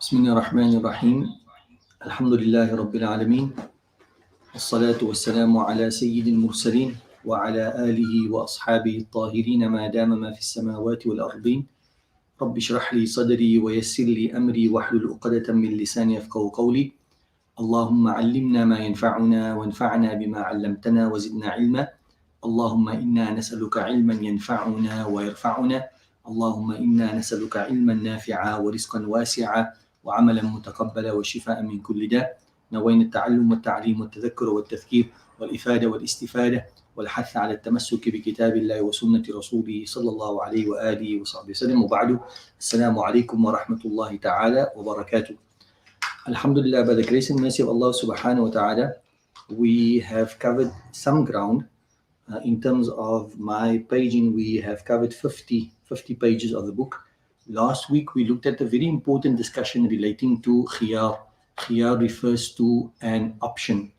بسم الله الرحمن الرحيم الحمد لله رب العالمين والصلاة والسلام على سيد المرسلين وعلى آله وأصحابه الطاهرين ما دام ما في السماوات والأرضين رب اشرح لي صدري ويسر لي أمري واحلل عقدة من لساني يفقهوا قولي اللهم علمنا ما ينفعنا وانفعنا بما علمتنا وزدنا علما اللهم إنا نسألك علما ينفعنا ويرفعنا اللهم إنا نسألك علما نافعا ورزقا واسعا وعملا متقبلا وشفاء من كل داء نوينا التعلم والتعليم والتذكر والتذكير والإفادة والاستفادة والحث على التمسك بكتاب الله وسنة رسوله صلى الله عليه وآله وصحبه وسلم وبعد السلام عليكم ورحمة الله تعالى وبركاته. Alhamdulillah, by the grace and mercy of Allah subhanahu wa ta'ala, we have covered some ground. In terms of my paging, we have covered 50 pages of the book. Last week, we looked at a very important discussion relating to khiyar. Khiyar refers to an option.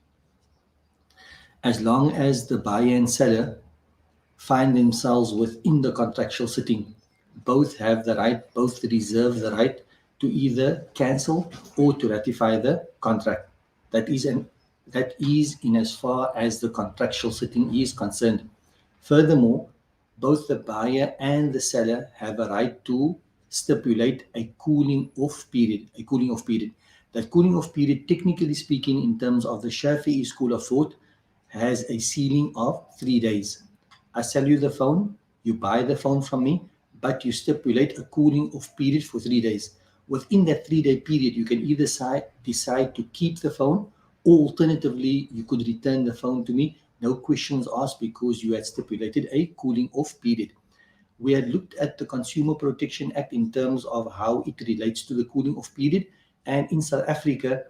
As long as the buyer and seller find themselves within the contractual sitting, both have the right, both reserve the right to either cancel or to ratify the contract. That is in as far as the contractual sitting is concerned. Furthermore, both the buyer and the seller have a right to stipulate a cooling off period. That cooling off period, technically speaking, in terms of the Shafi'i school of thought, has a ceiling of 3 days. I sell you the phone, you buy the phone from me, but you stipulate a cooling off period for 3 days. Within that 3-day period, you can either decide to keep the phone, or alternatively, you could return the phone to me, no questions asked, because you had stipulated a cooling off period. We had looked at the Consumer Protection Act in terms of how it relates to the cooling off period. And in South Africa,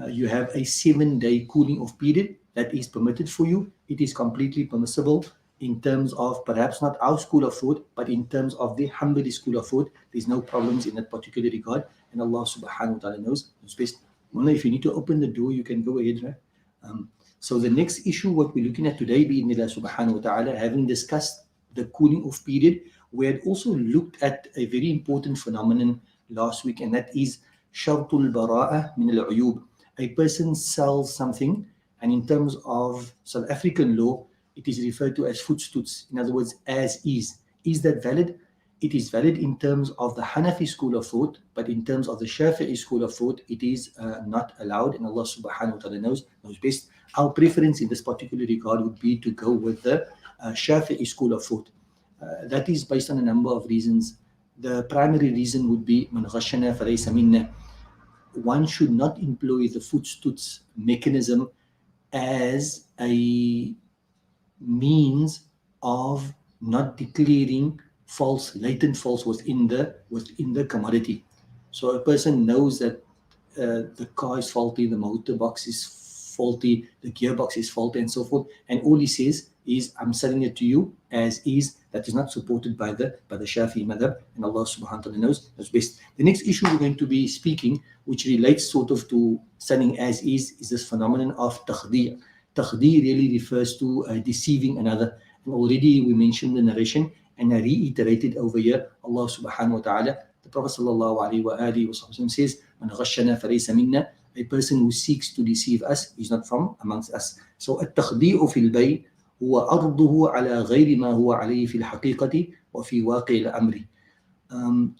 you have a 7-day cooling off period that is permitted for you. It is completely permissible in terms of perhaps not our school of thought, but in terms of the Hanbali school of thought. There's no problems in that particular regard. And Allah subhanahu wa ta'ala knows best. If you need to open the door, you can go ahead, right? So the next issue, what we're looking at today, bi'idhnillah subhanahu wa ta'ala, having discussed the cooling off period, we had also looked at a very important phenomenon last week, and that is shartul bara'ah min al-uyub. A person sells something, and in terms of South African law, it is referred to as voetstoets. In other words, as is. Is that valid? It is valid in terms of the Hanafi school of thought, but in terms of the Shafi'i school of thought, it is not allowed, and Allah subhanahu wa ta'ala knows best. Our preference in this particular regard would be to go with the Shafi'i school of thought. That is based on a number of reasons. The primary reason would be man ghashana falaysa minna. One should not employ the voetstoets mechanism as a means of not declaring latent false within the commodity. So a person knows that the car is faulty, the motor box is faulty, the gearbox is faulty, and so forth, and all he says is, I'm selling it to you as is. That is not supported by the Shafi'i madhab, and Allah subhanahu wa ta'ala knows best. The next issue we're going to be speaking, which relates sort of to selling as is this phenomenon of takhdi'. Takhdi' really refers to deceiving another. And already we mentioned the narration, and I reiterated over here, Allah subhanahu wa ta'ala, the Prophet sallallahu alayhi wa alihi wa sallam says, man ghashana falaysa minna. A person who seeks to deceive us is not from amongst us. So at-takhdi'u fil bay' huwa arduhu ala ghayri ma huwa alayhi fil haqiqati wa fi waqi' al-amri.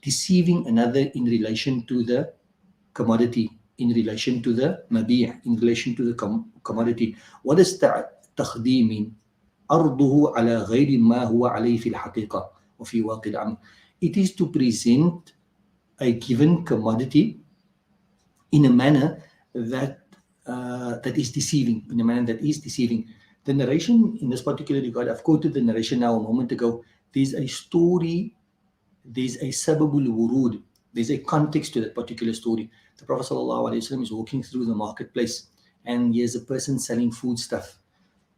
Deceiving another in relation to the commodity, in relation to the mabi', in relation to the commodity. What does takhdi' mean? أرضه على غير ما هو عليه في الحقيقة وفي واقع الأمر. It is to present a given commodity in a manner that is deceiving. The narration in this particular regard, I've quoted the narration now a moment ago. There's a story, there's a sababul wurud, there's a context to that particular story. The Prophet ﷺ is walking through the marketplace, and here's a person selling foodstuff.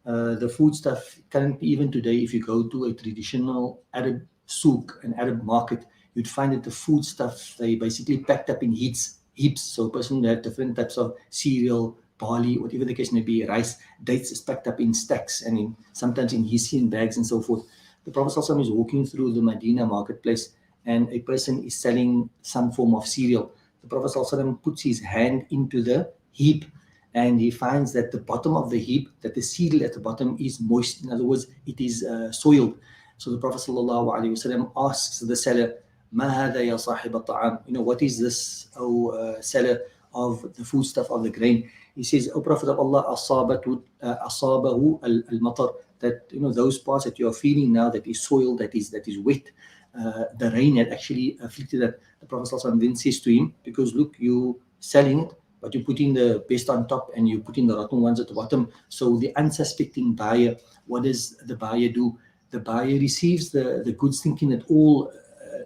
The foodstuff, currently even today, if you go to a traditional Arab souk, an Arab market, you'd find that the foodstuff, they basically packed up in heaps. So a person would have different types of cereal, barley, whatever the case may be, rice, dates is packed up in stacks and sometimes in hessian bags and so forth. The Prophet ﷺ is walking through the Medina marketplace, and a person is selling some form of cereal. the Prophet ﷺ puts his hand into the heap, and he finds that the bottom of the heap, that the cereal at the bottom is moist. In other words, it is soiled. So the Prophet ﷺ asks the seller, "Ma hada ya sahib al-ta'am?" What is this, O seller of the foodstuff of the grain? He says, "O Prophet of Allah, asabahu al-matar," that those parts that you are feeling now, that is soiled, that is wet. The rain had actually afflicted that. The Prophet ﷺ then says to him, because look, you selling it, but you put in the best on top and you put in the rotten ones at the bottom. So the unsuspecting buyer, what does the buyer do? The buyer receives the goods thinking that all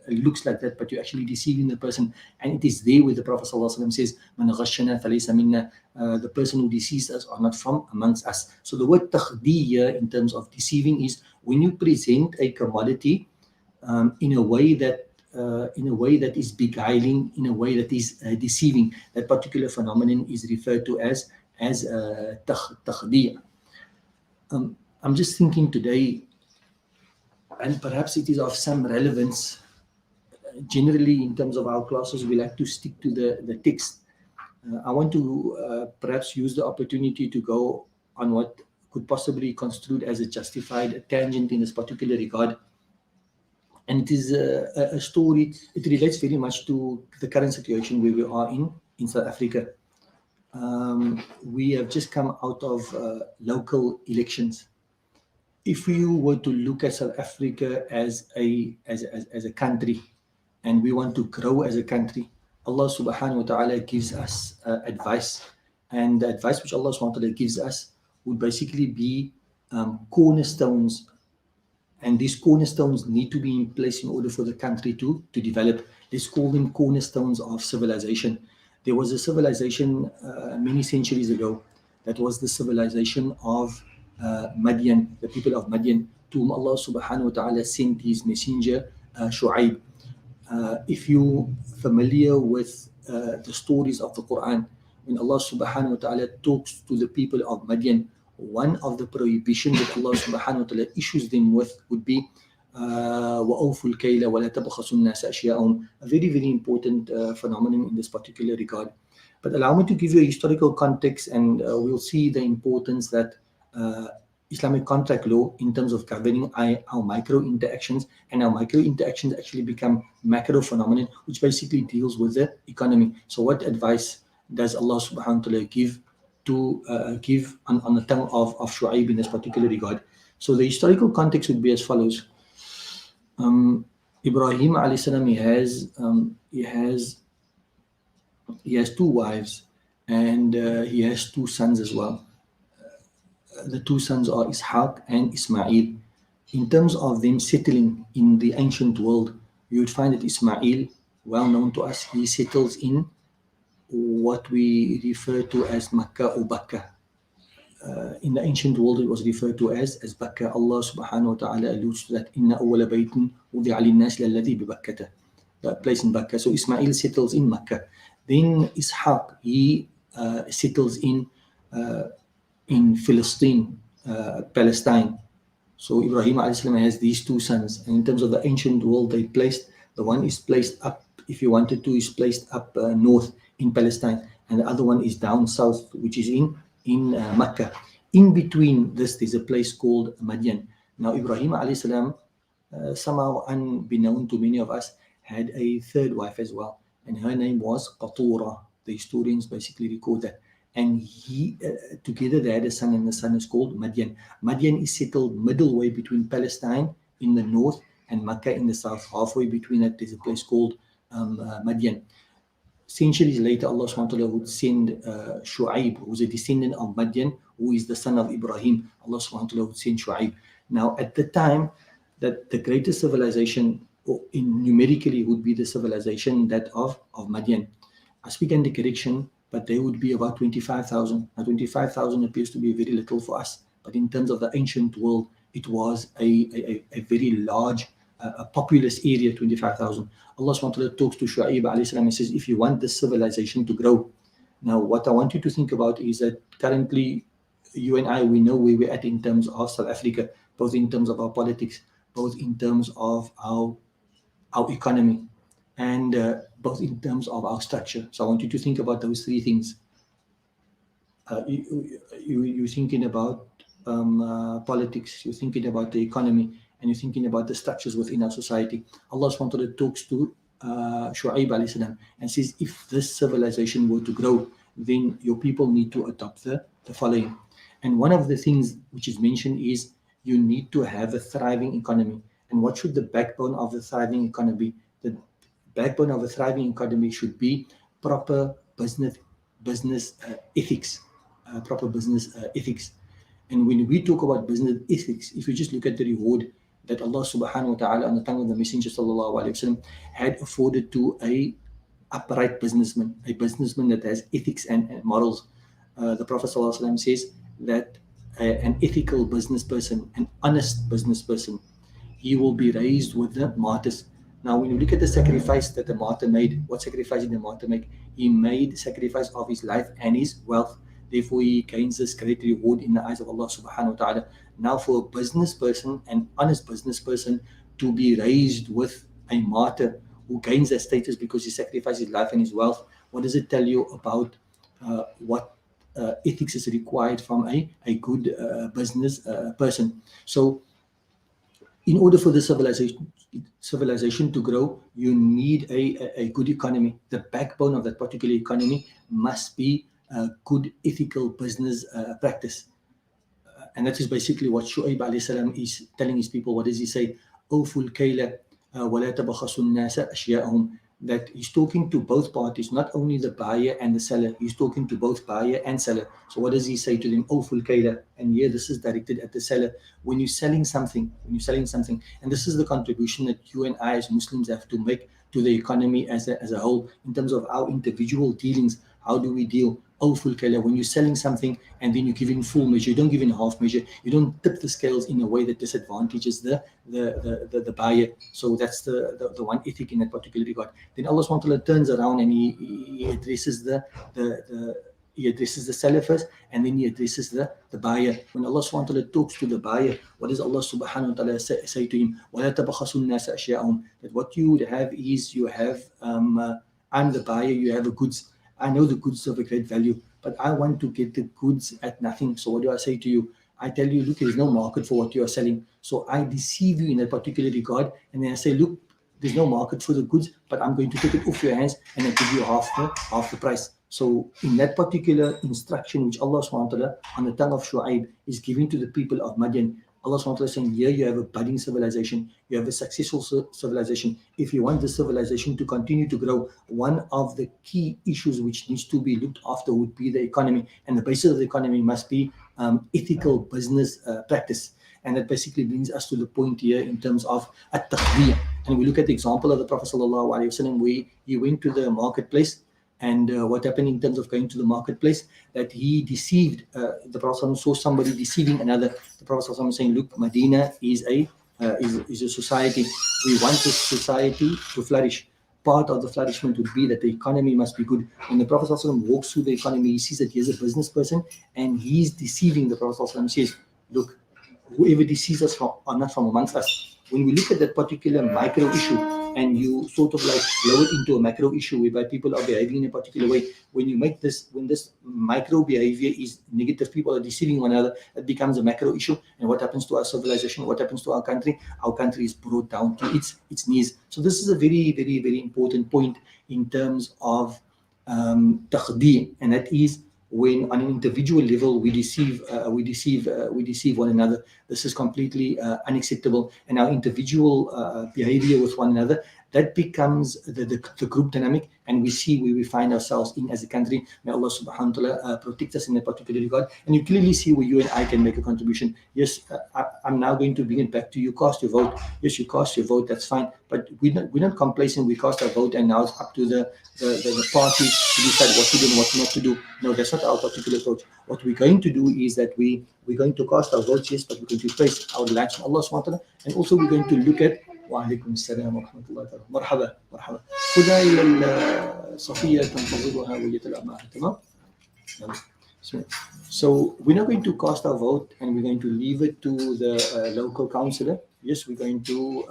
looks like that, but you're actually deceiving the person. And it is there where the Prophet ﷺ says, "Man ghashana falaysa minna," the person who deceives us are not from amongst us. So the word takhdi here in terms of deceiving is when you present a commodity in a way that is beguiling, in a way that is deceiving. That particular phenomenon is referred to as takhdi'. I'm just thinking today, and perhaps it is of some relevance. Generally, in terms of our classes, we like to stick to the text. I want to perhaps use the opportunity to go on what could possibly construed as a justified tangent in this particular regard. And it is a story, it relates very much to the current situation where we are in South Africa. We have just come out of local elections. If you were to look at South Africa as a country, and we want to grow as a country, Allah subhanahu wa ta'ala gives us advice. And the advice which Allah subhanahu wa ta'ala gives us would basically be cornerstones. And these cornerstones need to be in place in order for the country to develop. Let's call them cornerstones of civilization. There was a civilization many centuries ago that was the civilization of Madian, the people of Madian, to whom Allah subhanahu wa ta'ala sent his messenger Shu'aib. If you familiar with the stories of the Quran, when Allah subhanahu wa ta'ala talks to the people of Madian, one of the prohibitions that Allah subhanahu wa ta'ala issues them with would be وَأَوْفُوا الْكَيْلَ وَلَا تَبْخَسُوا النَّاسَ أَشْيَاءَهُمْ, a very, very important phenomenon in this particular regard. But allow me to give you a historical context, and we'll see the importance that Islamic contract law in terms of governing our micro interactions, and our micro interactions actually become macro phenomenon, which basically deals with the economy. So what advice does Allah subhanahu wa ta'ala give on the tongue of Shu'aib in this particular regard? So the historical context would be as follows. Ibrahim alayhi salam, he has two wives, and he has two sons as well. The two sons are Ishaq and Ismail. In terms of them settling in the ancient world, you would find that Ismail, well known to us, he settles in what we refer to as Makkah or Bakka. In the ancient world, it was referred to as Bakka. Allah subhanahu wa ta'ala alludes to that, Inna awwala baytin wudi'a lin-nas lalladhi bi Bakkata, that place in Bakka. So Ismail settles in Makkah. Then Ishaq, he settles in Philistine, Palestine. So Ibrahim alayhi salam has these two sons, and in terms of the ancient world, the one is placed up, if you wanted to, is placed up north in Palestine, and the other one is down south, which is in Makkah. In between this, there's a place called Madian. Now Ibrahim alayhi salam, somehow unbeknown to many of us, had a third wife as well, and her name was Qatura. The historians basically record that. And together they had a son, and the son is called Madian. Madian is settled middle way between Palestine in the north and Makkah in the south. Halfway between that, there's a place called Madian. Centuries later, Allah subhanahu wa ta'ala would send Shu'aib, who's a descendant of Madian, who is the son of Ibrahim. Allah subhanahu wa ta'ala would send Shu'aib. Now, at the time, that the greatest civilization, numerically, would be the civilization that of Madian. I speak under correction, but they would be about 25,000. Now, 25,000 appears to be very little for us, but in terms of the ancient world, it was a very large, a populous area, 25,000. Allah subhanahu wa ta'ala talks to Shu'aib alayhi salam and says, if you want this civilization to grow. Now, what I want you to think about is that currently, you and I, we know where we're at in terms of South Africa, both in terms of our politics, both in terms of our economy. And both in terms of our structure. So I want you to think about those three things. You're thinking about politics, you're thinking about the economy, and you're thinking about the structures within our society. Allah subhanahu wa ta'ala talks to Shu'aib alayhi salam and says, if this civilization were to grow, then your people need to adopt the following. And one of the things which is mentioned is you need to have a thriving economy. And what should the backbone of a thriving economy be? The backbone of a thriving economy should be proper business ethics. Proper business ethics. And when we talk about business ethics, if you just look at the reward that Allah subhanahu wa ta'ala on the tongue of the Messenger sallallahu alayhi wasallam had afforded to a upright businessman, a businessman that has ethics and morals. The Prophet sallallahu alayhi wasallam says that an ethical business person, an honest business person, he will be raised with the martyrs. Now, when you look at the sacrifice that the martyr made, what sacrifice did the martyr make? He made sacrifice of his life and his wealth. Therefore, he gains this great reward in the eyes of Allah subhanahu wa ta'ala. Now, for a business person, an honest business person, to be raised with a martyr who gains that status because he sacrificed his life and his wealth, what does it tell you about what ethics is required from a good business person? So, in order for the civilization to grow, you need a good economy. The backbone of that particular economy must be a good ethical business practice. And that is basically what Shu'aib alayhi salam is telling his people. What does he say? Awful kayla wa la tabakhasu an-nasa ashya'ahum. That he's talking to both parties, not only the buyer and the seller. He's talking to both buyer and seller. So what does he say to them? Awful kayla. And here this is directed at the seller. When you're selling something, and this is the contribution that you and I as Muslims have to make to the economy as a whole, in terms of our individual dealings. How do we deal? Awful kayla. When you're selling something and then you give in full measure, you don't give in half measure, you don't tip the scales in a way that disadvantages the buyer. So that's the one ethic in that particular regard. Then Allah subhanahu wa ta'ala turns around and he addresses he addresses the seller first, and then he addresses the buyer. When Allah subhanahu wa ta'ala talks to the buyer, what does Allah subhanahu wa ta'ala say to him? وَلَا تَبَخَسُوا النَّاسَ أَشْيَاءَهُم. That what you would have is, you have, I'm the buyer, you have a goods. I know the goods of a great value, but I want to get the goods at nothing. So what do I say to you? I tell you, look, there's no market for what you are selling. So I deceive you in that particular regard. And then I say, look, there's no market for the goods, but I'm going to take it off your hands and I give you half the price. So in that particular instruction, which Allah subhanahu wa ta'ala on the tongue of Shu'aib is giving to the people of Madian, Allah subhanahu wa ta'ala is saying, here you have a budding civilization, you have a successful civilization. If you want the civilization to continue to grow, one of the key issues which needs to be looked after would be the economy. And the basis of the economy must be ethical business practice. And that basically brings us to the point here in terms of at-taqdeer. And we look at the example of the Prophet sallallahu alaihi wasallam, where he went to the marketplace. And what happened in terms of going to the marketplace, that he deceived, the Prophet saw somebody deceiving another. The Prophet was saying, look, Medina is a society. We want this society to flourish. Part of the flourishment would be that the economy must be good. When the Prophet walks through the economy, he sees that he's a business person and he's deceiving. The Prophet says, look, whoever deceives us are not from amongst us. When we look at that particular micro issue, and you sort of like blow it into a macro issue whereby people are behaving in a particular way, when this micro behavior is negative, people are deceiving one another, it becomes a macro issue. And what happens to our civilization? What happens to our country? Our country is brought down to its knees. So this is a very, very, very important point in terms of taqdeer, and that is when on an individual level we deceive one another. This is completely unacceptable. And our individual behavior with one another, that becomes the group dynamic, and we see where we find ourselves in as a country. May Allah subhanahu wa ta'ala protect us in that particular regard. And you clearly see where you and I can make a contribution. Yes, I'm now going to bring it back to you. Cast your vote. Yes, you cast your vote, that's fine. But we're not complacent. We cast our vote and now it's up to the party to decide what to do and what not to do. No, that's not our particular approach. What we're going to do is that we're going to cast our votes, yes, but we're going to place our reliance on Allah subhanahu wa ta'ala. And also we're going to look at وعليكم السلام ورحمة الله وبركاته. مرحبا خذها إلى صفية تنتظرها وهي تلعب معها. تمام. So we're not going to cast our vote and we're going to leave it to the local councillor. Yes, we're going to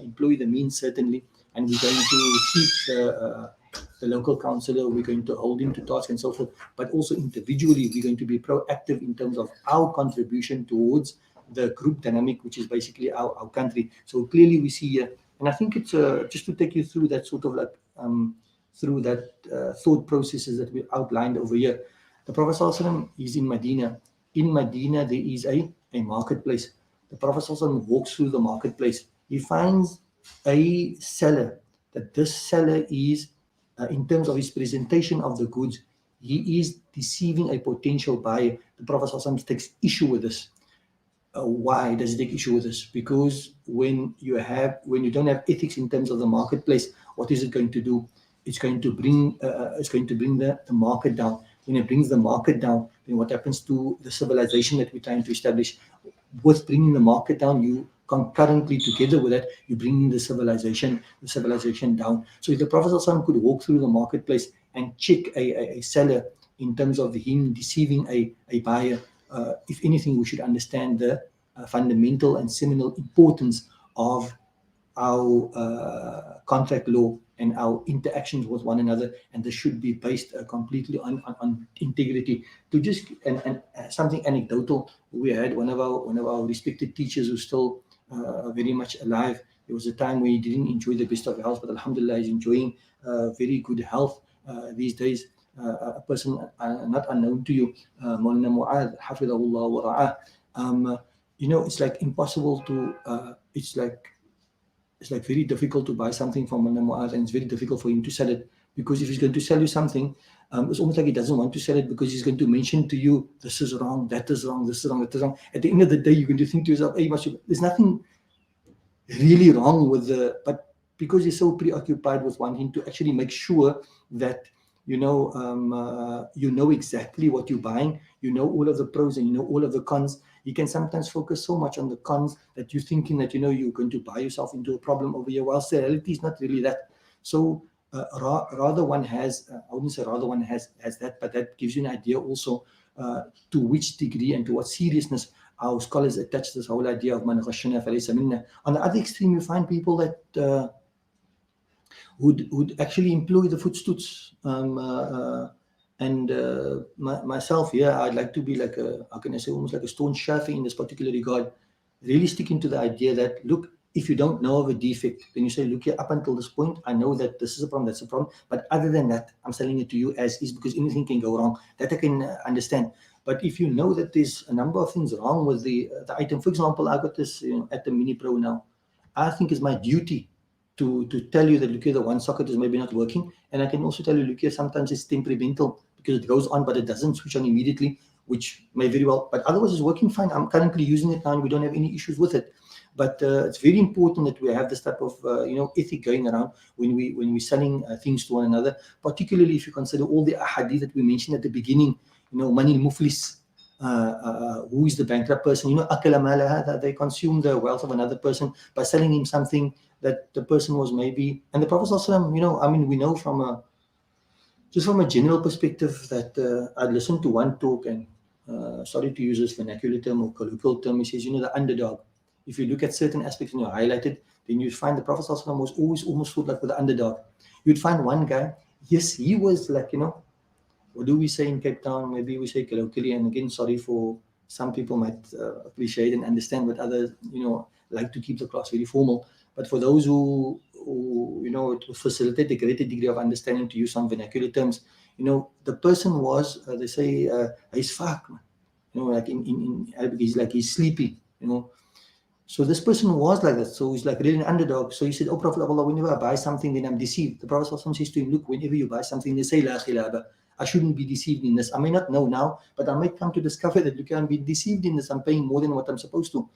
employ the means certainly, and we're going to keep the local councillor, we're going to hold him to task and so forth, but also individually, we're going to be proactive in terms of our contribution towards the group dynamic, which is basically our country. So clearly we see here, and I think it's just to take you through that sort of like, through that thought processes that we outlined over here. The Prophet ﷺ is in Medina. In Medina, there is a marketplace. The Prophet ﷺ walks through the marketplace. He finds a seller, that this seller is, in terms of his presentation of the goods, he is deceiving a potential buyer. The Prophet ﷺ takes issue with this. Why does he take issue with this? Because when you don't have ethics in terms of the marketplace, what is it going to do? It's going to bring the market down. When it brings the market down, then what happens to the civilization that we're trying to establish? With bringing the market down, you concurrently, together with that, you bring the civilization down. So if the Prophet ﷺ could walk through the marketplace and check a seller in terms of him deceiving a buyer, if anything, we should understand the fundamental and seminal importance of our contract law and our interactions with one another, and this should be based completely on integrity. To just and something anecdotal, we had one of our respected teachers who's still very much alive. There was a time where he didn't enjoy the best of health, but alhamdulillah, he's enjoying very good health these days. A person not unknown to you, Mln Muhammad, hafidahullah wa ra'ah. It's like impossible to. It's like very difficult to buy something from Mln Muhammad, and it's very difficult for him to sell it, because if he's going to sell you something, it's almost like he doesn't want to sell it, because he's going to mention to you, this is wrong, that is wrong, this is wrong, that is wrong. At the end of the day, you're going to think to yourself, hey, there's nothing really wrong with but because he's so preoccupied with wanting to actually make sure that you know exactly what you're buying, you know all of the pros and you know all of the cons. You can sometimes focus so much on the cons that you're thinking that you're going to buy yourself into a problem over here, whilst the reality is not really that. So rather one has, I wouldn't say rather one has that, but that gives you an idea also to which degree and to what seriousness our scholars attach this whole idea of man ghashana falaysa minna. On the other extreme, you find people that would actually employ the footstoots. Myself, I'd like to be like how can I say, almost like a stone Shafi in this particular regard, really sticking to the idea that, look, if you don't know of a defect, then you say, look here, up until this point, I know that this is a problem, that's a problem, but other than that, I'm selling it to you as is, because anything can go wrong. That I can understand. But if you know that there's a number of things wrong with the item, for example, I got this at the Mini Pro now, I think it's my duty to tell you that, look here, the one socket is maybe not working, and I can also tell you, look here, sometimes it's temperamental, because it goes on but it doesn't switch on immediately, which may very well, but otherwise it's working fine. I'm currently using it now and we don't have any issues with it. But it's very important that we have this type of ethic going around when we're selling things to one another, particularly if you consider all the ahadith that we mentioned at the beginning. Mln Muflis, who is the bankrupt person, akala malaha, they consume the wealth of another person by selling him something that the person was maybe. And the Prophet ﷺ, we know from a general perspective that I listened to one talk, and sorry to use this vernacular term or colloquial term, he says, the underdog. If you look at certain aspects and you highlight it, then you'd find the Prophet ﷺ was always almost thought like with the underdog. You'd find one guy, yes, he was like, what do we say in Cape Town? Maybe we say colloquially, and again, sorry for some people might appreciate and understand, but others, like to keep the class very formal. But for those who to facilitate a greater degree of understanding, to use some vernacular terms, the person was, they say, he's fak, like in Arabic, he's sleepy, So this person was like that. So he's like really an underdog. So he said, oh, Prophet of Allah, whenever I buy something, then I'm deceived. The Prophet says to him, look, whenever you buy something, they say, la khilaba. I shouldn't be deceived in this. I may not know now, but I might come to discover that, look, I'm being deceived in this. I'm paying more than what I'm supposed to.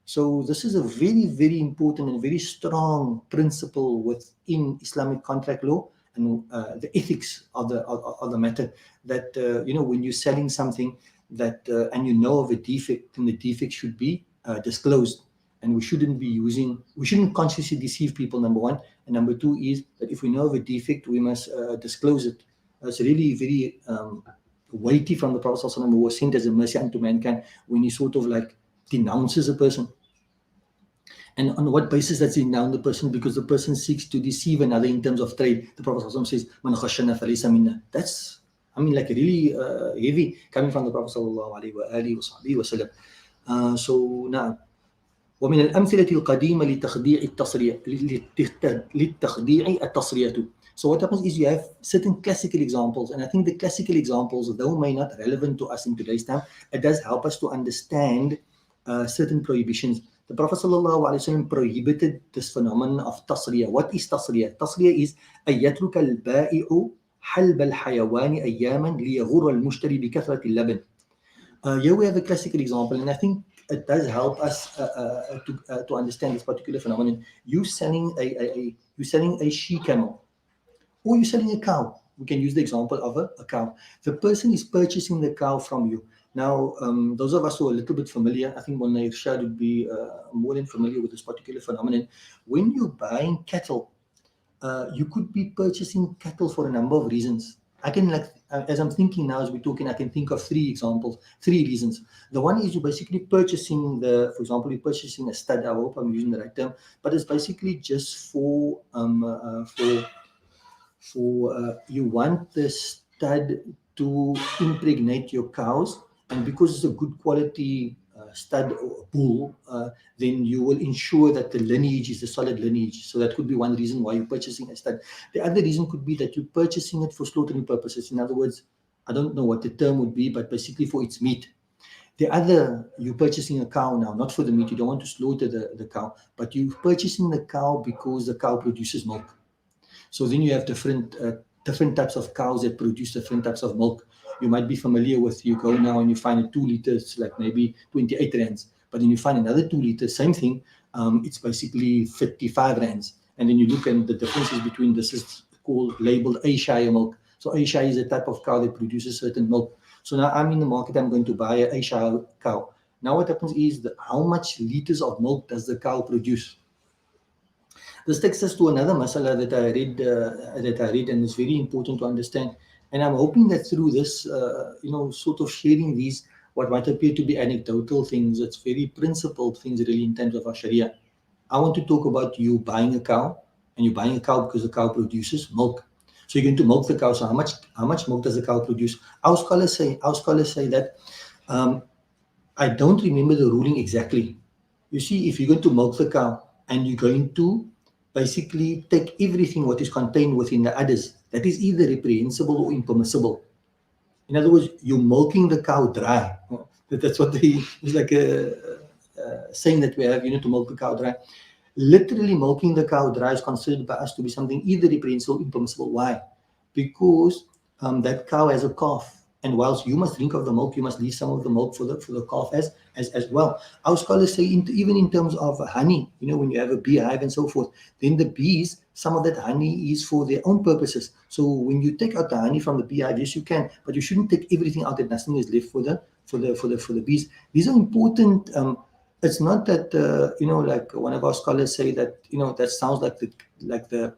So this is a very, very important and very strong principle within Islamic contract law and the ethics of the matter, that, when you're selling something that and you know of a defect, then the defect should be disclosed. And we shouldn't consciously deceive people, number one. And number two is that if we know of a defect, we must disclose it. It's really very weighty from the Prophet ﷺ, who was sent as a mercy unto mankind, when he sort of like denounces a person. And on what basis does he noun the person? Because the person seeks to deceive another in terms of trade. The Prophet ﷺ says, "Man khashana falaysa minna." That's, I mean, like really heavy coming from the Prophet ﷺ. So now, ومن الأمثلة القديمة لتخديع التصرية للتخديع التصرية. So what happens is you have certain classical examples, and I think the classical examples, though may not relevant to us in today's time, it does help us to understand certain prohibitions. The Prophet ﷺ prohibited this phenomenon of tasriyah. What is tasriyah? Tasriyah is أن يترك البائع حلب الحيوان أياما ليغر المشتري بكثرة اللبن. Here we have a classical example, and I think it does help us to understand this particular phenomenon. You selling a she camel, or you're selling a cow. We can use the example of a cow. The person is purchasing the cow from you. Now, those of us who are a little bit familiar, I think Mln Irshad would be more than familiar with this particular phenomenon. When you're buying cattle, you could be purchasing cattle for a number of reasons. I can, like, as I'm thinking now, as we're talking, I can think of three examples, three reasons. The one is you're basically purchasing for example, you're purchasing a stud. I hope I'm using the right term, but it's basically just for you want the stud to impregnate your cows, and because it's a good quality stud or bull, then you will ensure that the lineage is a solid lineage. So that could be one reason why you're purchasing a stud. The other reason could be that you're purchasing it for slaughtering purposes. In other words, I don't know what the term would be, but basically for its meat. The other, you're purchasing a cow now, not for the meat. You don't want to slaughter the cow, but you're purchasing the cow because the cow produces milk. So then you have different types of cows that produce different types of milk. You might be familiar with, you go now and you find a 2 liters, like maybe 28 rands, but then you find another 2 liters, same thing, it's basically 55 rands. And then you look at the differences between, this is called labeled Ayrshire milk. So Ayrshire is a type of cow that produces certain milk. So now I'm in the market, I'm going to buy an Ayrshire cow. Now what happens is, how much liters of milk does the cow produce? This takes us to another masala that I read, and it's very important to understand. And I'm hoping that through this, sort of sharing these, what might appear to be anecdotal things, it's very principled things really in terms of our Sharia. I want to talk about you buying a cow, and you're buying a cow because the cow produces milk. So you're going to milk the cow. So how much milk does the cow produce? Our scholars say that I don't remember the ruling exactly. You see, if you're going to milk the cow and you're going to basically take everything what is contained within the udders, that is either reprehensible or impermissible. In other words, you're milking the cow dry. That's what it's like a saying that we have, to milk the cow dry. Literally milking the cow dry is considered by us to be something either reprehensible or impermissible. Why? Because that cow has a calf. And whilst you must drink of the milk, you must leave some of the milk for the calf as well. Our scholars say, even in terms of honey, when you have a beehive and so forth, then the bees, some of that honey is for their own purposes. So when you take out the honey from the beehive, yes, you can, but you shouldn't take everything out, that nothing is left for the bees. These are important. It's not that like one of our scholars say that that sounds like the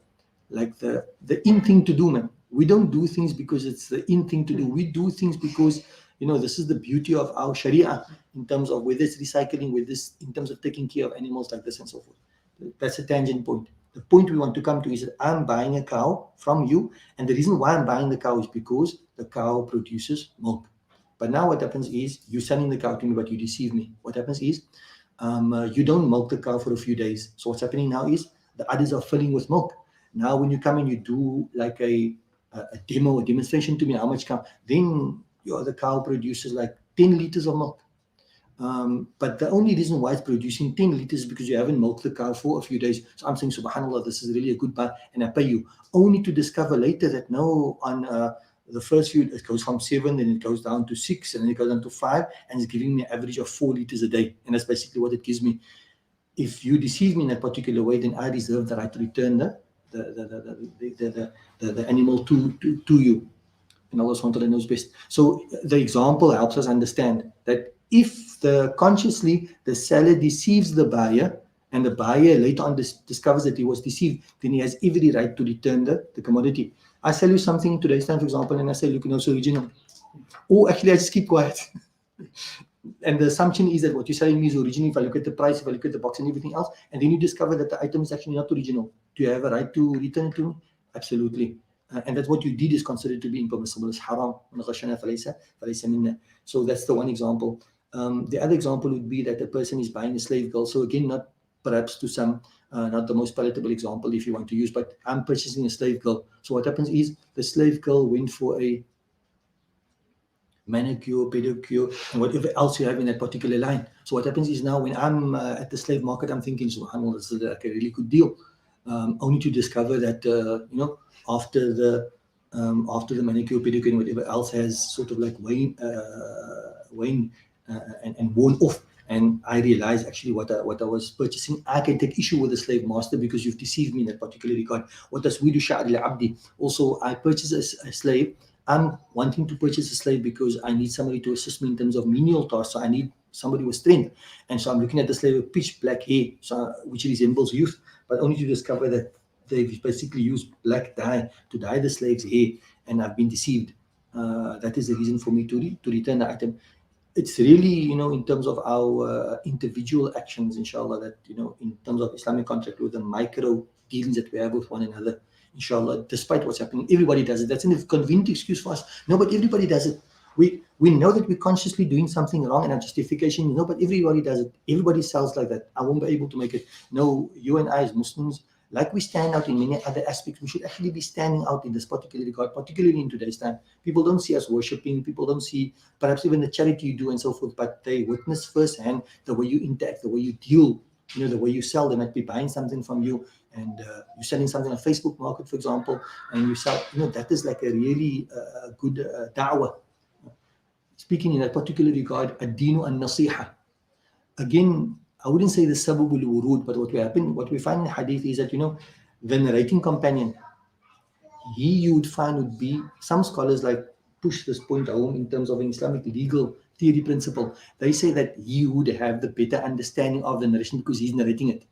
in thing to do, man. We don't do things because it's the in thing to do. We do things because this is the beauty of our Sharia, in terms of whether it's recycling, with this, in terms of taking care of animals like this and so forth. That's a tangent point. The point we want to come to is that I'm buying a cow from you, and the reason why I'm buying the cow is because the cow produces milk. But now what happens is, you're selling the cow to me, but you deceive me. What happens is, you don't milk the cow for a few days. So what's happening now is, the udders are filling with milk. Now when you come and you do like a demonstration to me, how much cow, then the cow produces like 10 liters of milk. But the only reason why it's producing 10 liters is because you haven't milked the cow for a few days. So I'm saying, subhanAllah, this is really a good buy, and I pay you. Only to discover later that no, on the first few, it goes from 7, then it goes down to 6, and then it goes down to 5, and it's giving me an average of 4 liters a day. And that's basically what it gives me. If you deceive me in a particular way, then I reserve the right to return the animal to you. And Allah SWT knows best. So the example helps us understand that if consciously the seller deceives the buyer, and the buyer later on discovers that he was deceived, then he has every right to return the commodity. I sell you something in today's time, for example, and I say, look, so original. Oh, actually, I just keep quiet. and the assumption is that what you're selling me is original if I look at the price, if I look at the box and everything else, and then you discover that the item is actually not original. Do you have a right to return it to me? Absolutely. And that's what you did is considered to be impermissible. It's haram. So that's the one example. The other example would be that a person is buying a slave girl. So again, not perhaps to some, not the most palatable example if you want to use, but I'm purchasing a slave girl. So what happens is the slave girl went for a manicure, pedicure, and whatever else you have in that particular line. So what happens is now when I'm at the slave market, I'm thinking, subhanAllah, this is like a really good deal. Only to discover that, after the manicure, pedicure, and whatever else has sort of like waned and worn off. And I realized actually what I was purchasing, I can take issue with the slave master because you've deceived me in that particular regard. What does we do, Sha'ar al-Abdi? Also, I purchase a slave. I'm wanting to purchase a slave because I need somebody to assist me in terms of menial tasks. So I need somebody with strength. And so I'm looking at the slave with pitch black hair, which resembles youth, but only to discover that they've basically used black dye to dye the slave's hair, and I've been deceived. That is the reason for me to return the item. It's really, in terms of our individual actions, inshallah, that, in terms of Islamic contract, with the micro dealings that we have with one another, inshallah, despite what's happening, everybody does it. That's a convenient excuse for us. No, but everybody does it. We know that we're consciously doing something wrong, and our justification, no, but everybody does it. Everybody sells like that. I won't be able to make it. No, you and I as Muslims, like we stand out in many other aspects, we should actually be standing out in this particular regard, particularly in today's time. People don't see us worshipping, people don't see perhaps even the charity you do and so forth, but they witness firsthand the way you interact, the way you deal, the way you sell. They might be buying something from you, and you're selling something on Facebook Market, for example, and you sell, that is like a really good da'wah. Speaking in that particular regard, ad-dinu an-nasiha. Again, I wouldn't say the sababul wurud, but what we find in hadith is that, the narrating companion, you would find would be, some scholars like push this point home in terms of an Islamic legal theory principle. They say that he would have the better understanding of the narration because he's narrating it.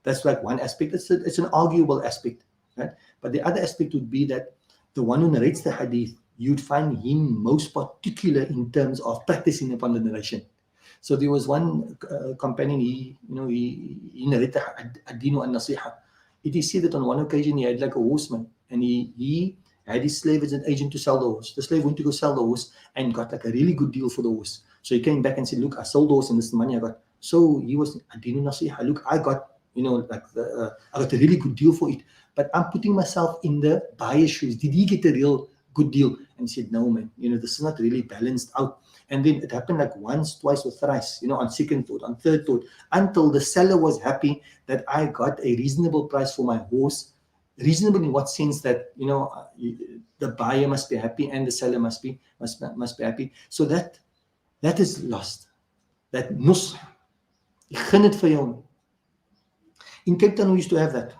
That's like one aspect. It's an arguable aspect, right? But the other aspect would be that the one who narrates the hadith, you'd find him most particular in terms of practicing upon the narration. So there was one companion, he narrated ad-dinu an-nasiha. It is said that on one occasion he had like a horseman, and he had his slave as an agent to sell the horse. The slave went to go sell the horse and got like a really good deal for the horse. So he came back and said, look, I sold the horse and this is the money I got. So he was ad-dinu nasiha. Look, I got, I got a really good deal for it. But I'm putting myself in the buyer's shoes. Did he get a real good deal? And he said, no, man, this is not really balanced out. And then it happened like once, twice, or thrice, on second thought, on third thought, until the seller was happy that I got a reasonable price for my horse. Reasonable in what sense? That, the buyer must be happy and the seller must be happy. So that is lost. That nus. Ek gun dit vir jou. In Cape Town, we used to have that.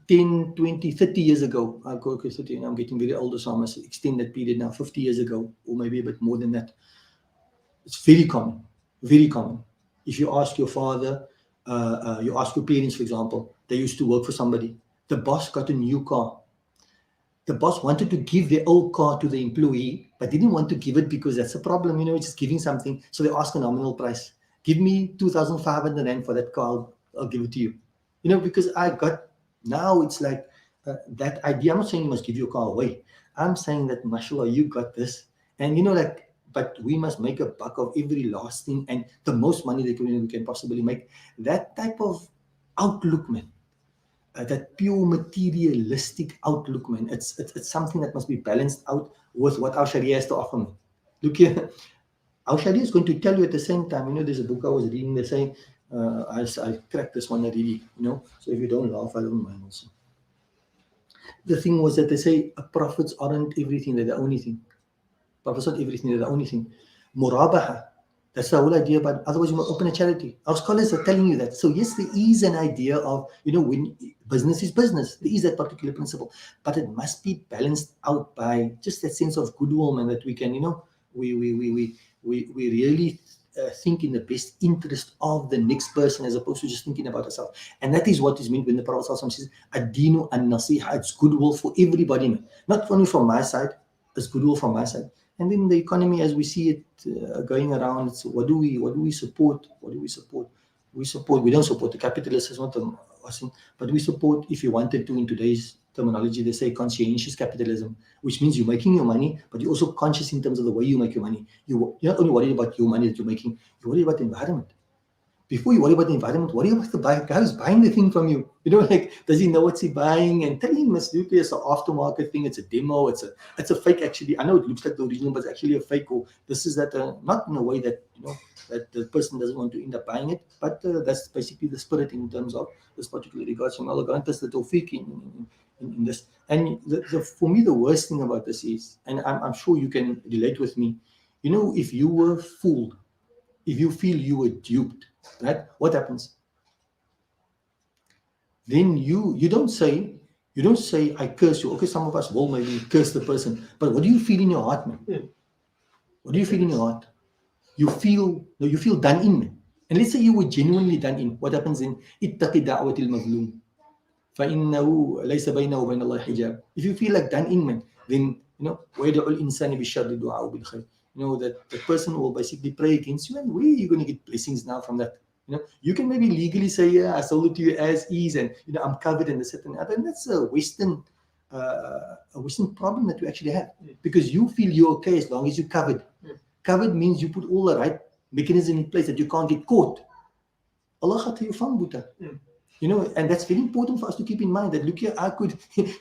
10, 20, 30 years ago, I'm getting very old, so I must extend that period now, 50 years ago, or maybe a bit more than that. It's very common, very common. If you ask your father, you ask your parents, for example, they used to work for somebody. The boss got a new car. The boss wanted to give their old car to the employee, but didn't want to give it because that's a problem, it's just giving something. So they ask a nominal price. Give me 2,500 Rand for that car, I'll give it to you. Because I got. Now it's like that idea. I'm not saying you must give your car away. I'm saying that, mashallah, you got this. And but we must make a buck of every last thing and the most money that we can possibly make. That type of outlook, man, that pure materialistic outlook, man, it's something that must be balanced out with what our Sharia has to offer, man. Look here, our Sharia is going to tell you at the same time, there's a book I was reading, they say, I cracked this one already, so if you don't laugh, I don't mind also. The thing was that they say prophets aren't everything, they're the only thing. Prophets aren't everything, they're the only thing. Murabaha, that's the whole idea, but otherwise you must open a charity. Our scholars are telling you that. So yes, there is an idea of, when business is business, there is that particular principle, but it must be balanced out by just that sense of goodwill, and that we can, we really think in the best interest of the next person as opposed to just thinking about ourselves. And that is what is meant when the Prophet ﷺ says, ad-dinu an-nasiha, it's goodwill for everybody, man. Not only from my side, it's goodwill from my side. And then the economy, as we see it going around, it's what do we support? What do we support? We don't support the capitalists, it's not but we support, if you wanted to, in today's terminology, they say conscientious capitalism, which means you're making your money, but you're also conscious in terms of the way you make your money. You're not only worried about your money that you're making, you're worried about the environment. Before you worry about the environment, worry about the guy who's buying the thing from you. Like, does he know what's he buying? And tell him it's it's an aftermarket thing, it's a demo, it's a fake actually. I know it looks like the original, but it's actually a fake, or this is that, not in a way that, that the person doesn't want to end up buying it, but that's basically the spirit in terms of this particular regards. From Allah grant us the tawfiq in this. And for me, the worst thing about this is, and I'm sure you can relate with me, if you were fooled, if you feel you were duped, right? What happens? Then you don't say I curse you. Okay, some of us will maybe curse the person, but what do you feel in your heart, man? What do you feel in your heart? You feel done in, man. And let's say you were genuinely done in. What happens then? اتق دعوة المظلوم فإنه ليس بينه وبين الله حجاب. If you feel like done in, man, then ويدعو الإنسان بالشر دعاءه بالخير. That the person will basically pray against you, and where are you going to get blessings now from that? You can maybe legally say, yeah, I sold it to you as is, and I'm covered in the certain other. And that's a Western problem that we actually have, because you feel you're okay as long as you're covered. Covered means you put all the right mechanism in place that you can't get caught. Allah khata you fam buta. And that's very important for us to keep in mind, that look here,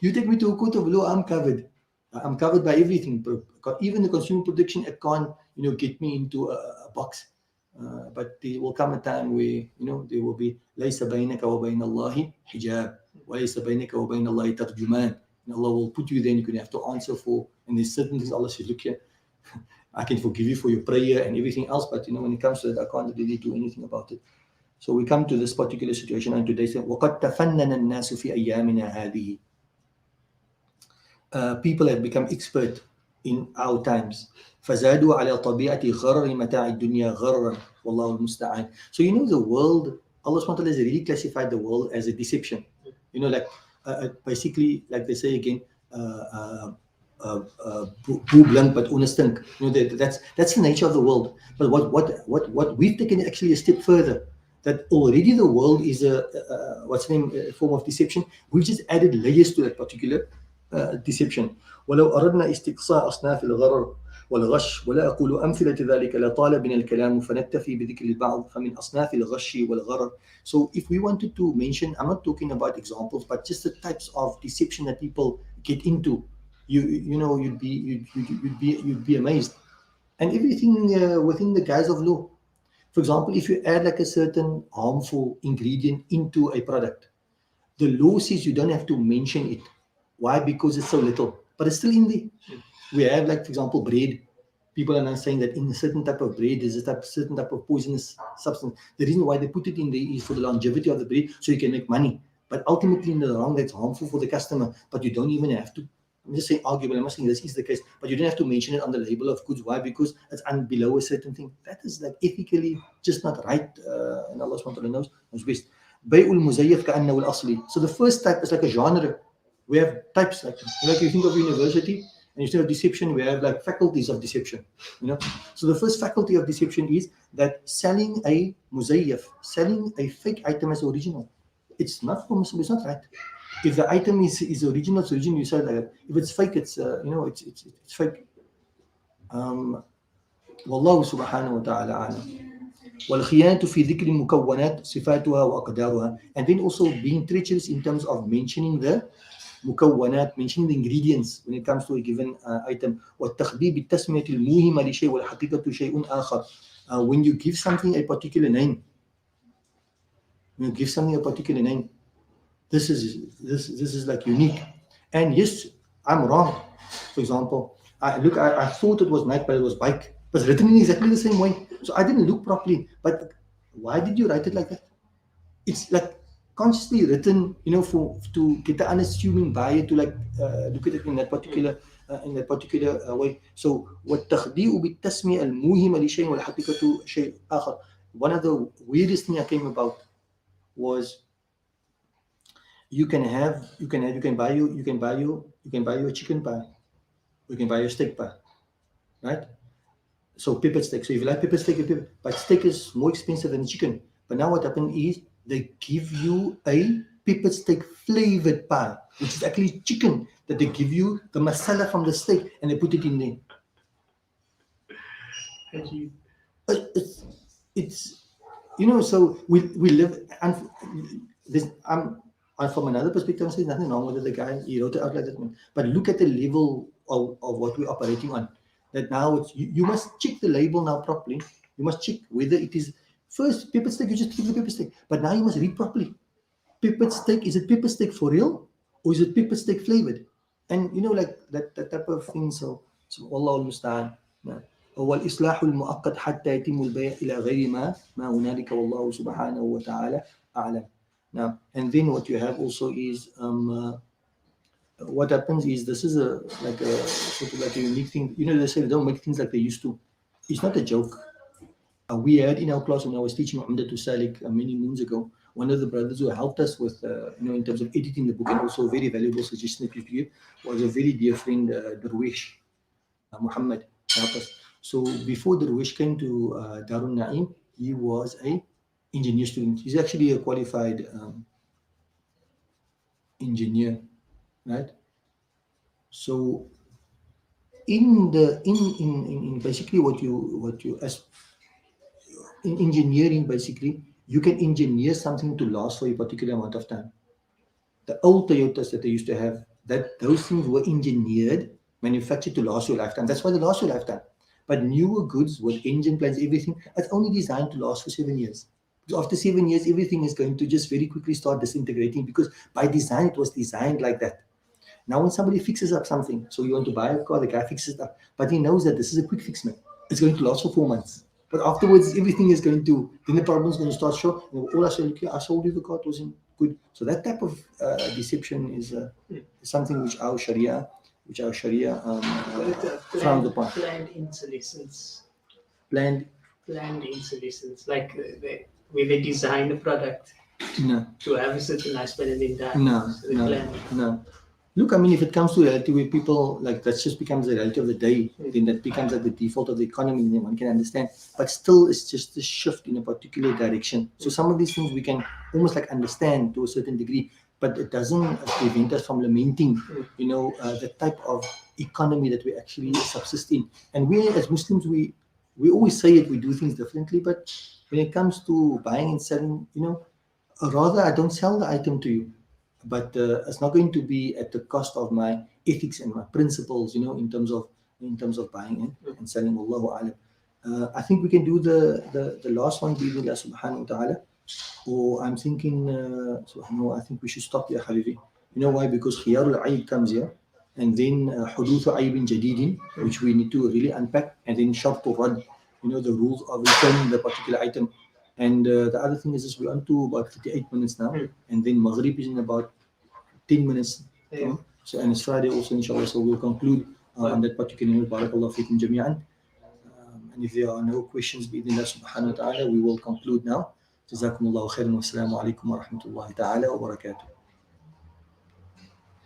you take me to a court of law, I'm covered. I'm covered by everything. Even the Consumer Protection Act can't, get me into a box. But there will come a time where, there will be لَيْسَ بَيْنَكَ وَبَيْنَ اللَّهِ حِجَابٌ وَلَيْسَ بَيْنَكَ وَبَيْنَ اللَّهِ تَرْجُمَانٌ. And Allah will put you there, and you're going to have to answer for. And there's certain things Allah says, look here, I can forgive you for your prayer and everything else, but when it comes to that, I can't really do anything about it. So we come to this particular situation, and today say, وَقَدْ تَفَنَّنَ النَّاسُ فِي أَيَّامِنَا هَذِهِ. People have become expert in our times. فَزَادُوا عَلَى طَبِيعَةِ غَرَرِ مَتَاعِ الدُّنْيَا غَرَرًا وَاللَّهُ الْمُسْتَعَانِ. So the world, Allah SWT has really classified the world as a deception. Basically, like they say again, boe blink but onestink. That's the nature of the world. But what we've taken actually a step further, that already the world is a form of deception. We've just added layers to that particular deception. ولو أردنا استقصاء أصناف الغرر والغش ولا أقول أمثلة ذلك لطال بنا الكلام فنكتفي بذكر البعض فمن أصناف الغش والغرر. So if we wanted to mention, I'm not talking about examples, but just the types of deception that people get into, you'd be amazed. And everything within the guise of law. For example, if you add like a certain harmful ingredient into a product, the law says you don't have to mention it. Why? Because it's so little, but it's still in there. We have, like, for example, bread. People are now saying that in a certain type of bread, there's a certain type of poisonous substance. The reason why they put it in there is for the longevity of the bread, so you can make money. But ultimately, in the long, that's harmful for the customer. But you don't even have to. I'm just saying arguable. I'm not saying this is the case, but you don't have to mention it on the label of goods. Why? Because it's below a certain thing. That is like ethically just not right. And Allah SWT knows best. Bay'ul muzayyaf ka'annahu al-asli. So the first type is like a genre. We have types like you think of university, and instead of deception, we have like faculties of deception. So the first faculty of deception is that selling a muzayyaf, selling a fake item as original. It's not permissible. It's not right. If the item is original, it's original. You sell it like that. If it's fake, it's it's fake. والله سبحانه وتعالى أعلم. والخيانة في ذكر المكونات صفاتها وأقدارها. And then also being treacherous in terms of mentioning the مكونات, mentioning the ingredients when it comes to a given item. والتخبيب بالتسمية الموهمة لشيء والحقيقة شيء آخر. When you give something a particular name, this is like unique. And yes, I'm wrong. For example, I thought it was Nike, but it was bike. It was written in exactly the same way. So I didn't look properly. But why did you write it like that? It's like consciously written, to get the unassuming buyer to like look at it in that particular way. So والتخبيء بالتسمية الموهمة لشيء والحقيقة شيء آخر. One of the weirdest thing I came about was you can buy you a chicken pie, you can buy you a steak pie. right? So pepper steak. So if you like pepper steak, but steak is more expensive than chicken. But now what happened is they give you a pepper steak flavored pie, which is actually chicken that they give you the masala from the steak and they put it in there. It's, it's so we live, and this from another perspective, I'm saying nothing wrong with it. The guy, he wrote it out like that, but look at the level of what we're operating on. That now you must check the label now properly. You must check whether it is first pepper steak. You just pick the pepper steak, but now you must read properly. Pepper steak, is it pepper steak for real, or is it pepper steak flavored? And like that type of thing. So Allah al-Musta'an. والإصلاح المؤقت حتى يتم البيع إلى غير ما هنالك والله سبحانه وتعالى أعلم. Now, and then what you have also is what happens is this is like a sort of like a unique thing. They say they don't make things like they used to. It's not a joke. We had in our class when I was teaching Umda to Salik many moons ago, one of the brothers who helped us with, in terms of editing the book and also very valuable suggestion that you give was a very dear friend, Darwish Muhammad helped us. So before Darwish came to Darul Naim, he was a engineer student. He's actually a qualified engineer, right? So in basically what you as in engineering, basically you can engineer something to last for a particular amount of time. The old Toyotas that they used to have, that those things were engineered, manufactured to last your lifetime. That's why they last your lifetime. But newer goods with engine plans, everything, it's only designed to last for 7 years. Because after 7 years, everything is going to just very quickly start disintegrating, because by design, it was designed like that. Now, when somebody fixes up something, so you want to buy a car, the guy fixes it up, but he knows that this is a quick fix, man. It's going to last for 4 months. But afterwards, everything is going to, then the problem is going to start showing. All I said, okay, I sold you the car, it wasn't good. So that type of deception is something which our Sharia frowns upon. Planned obsolescence. Planned obsolescence, like where they design a product to have a certain lifespan and then die. No. Look, I mean, if it comes to reality where people, like, that just becomes the reality of the day, then that becomes like the default of the economy, then one can understand. But still, it's just a shift in a particular direction. So some of these things we can almost like understand to a certain degree, but it doesn't prevent us from lamenting, the type of economy that we actually subsist in. And we as Muslims, we always say it, we do things differently, but when it comes to buying and selling, rather I don't sell the item to you, but it's not going to be at the cost of my ethics and my principles, in terms of buying and selling. Allahu Alam. I think we can do the last one, bi'idhnillah subhanahu wa ta'ala. Or I'm thinking, I think we should stop here, Habibi. You know why? Because khiyarul ayib comes here, and then huduthu aybin jadidin, which we need to really unpack, and then shartu rad, the rules of returning the particular item. And the other thing is we're on to about 58 minutes now, and then Maghrib is in about 10 minutes. So, and it's Friday also, inshallah, so we'll conclude on that particular note. Barakallahu fikum jami'an. And if there are no questions, bi'idhnillah subhanahu wa ta'ala, we will conclude now. Jazakumullahu khairan wa assalamu alaikum wa rahmatullahi ta'ala wa barakatuh.